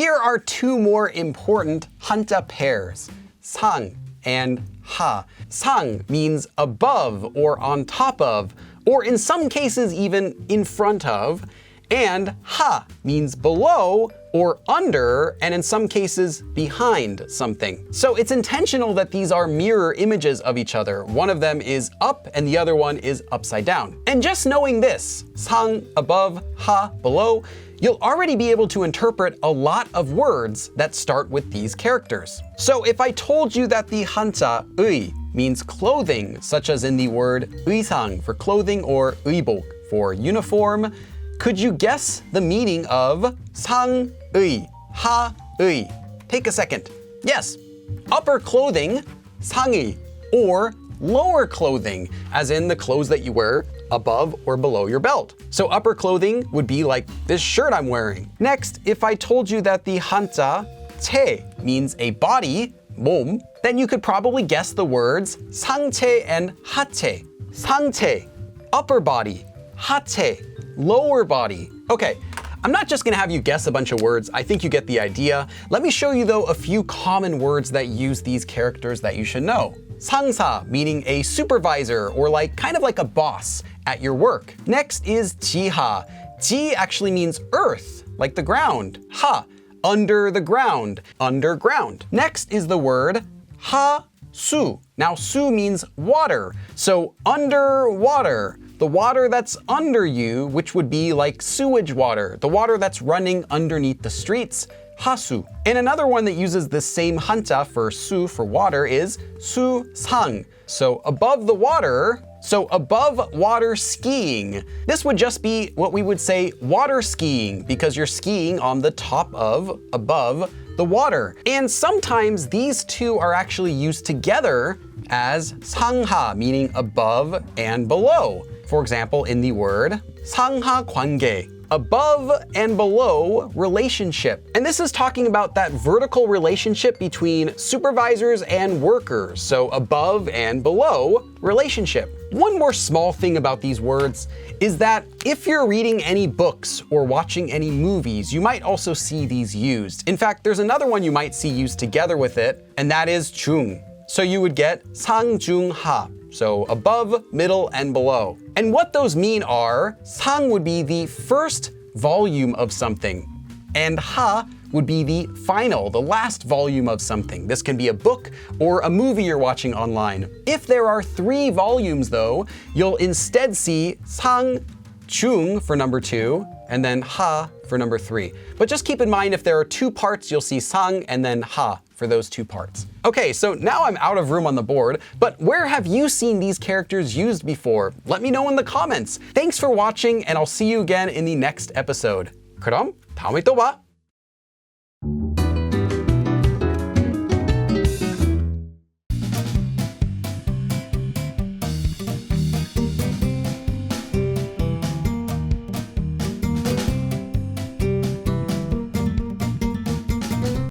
Here are two more important Hanja pairs, 상 and 하. 상 means above or on top of, or in some cases even in front of, and 하 means below or under, and in some cases behind something. So it's intentional that these are mirror images of each other. One of them is up and the other one is upside down. And just knowing this, 상 above, 하 below, you'll already be able to interpret a lot of words that start with these characters. So if I told you that the Hanja 의 means clothing, such as in the word 의상 for clothing or 의복 for uniform, could you guess the meaning of 상의, 하의? Take a second. Yes, upper clothing, 상의, or lower clothing, as in the clothes that you wear above or below your belt. So upper clothing would be like this shirt I'm wearing. Next, if I told you that the Hanja 체 means a body, 몸, then you could probably guess the words 상체 and 하체. 상체, upper body, 하체, lower body. Okay, I'm not just gonna have you guess a bunch of words. I think you get the idea. Let me show you though a few common words that use these characters that you should know. 상사, meaning a supervisor or kind of like a boss at your work. Next is 지하. 지 actually means earth, like the ground. 하, under the ground, underground. Next is the word 하수. Now 수 means water, so underwater. The water that's under you, which would be like sewage water, the water that's running underneath the streets, 하수. And another one that uses the same hanja for 수 for water is 수상. So above the water, so above water skiing. This would just be what we would say water skiing because you're skiing on the top of, above the water. And sometimes these two are actually used together as 상하, meaning above and below. For example, in the word 상하 관계, above and below relationship. And this is talking about that vertical relationship between supervisors and workers, so above and below relationship. One more small thing about these words is that if you're reading any books or watching any movies, you might also see these used. In fact, there's another one you might see used together with it, and that is 중. So you would get 상, 중, 하. So above, middle, and below. And what those mean are, 상 would be the first volume of something, and 하 would be the final, the last volume of something. This can be a book or a movie you're watching online. If there are 3 volumes though, you'll instead see 상, 중 for number 2, and then 하 for number 3. But just keep in mind if there are 2 parts, you'll see 상 and then 하 for those 2 parts. Okay, so now I'm out of room on the board, but where have you seen these characters used before? Let me know in the comments. Thanks for watching, and I'll see you again in the next episode. 그럼 다음에 또 봐.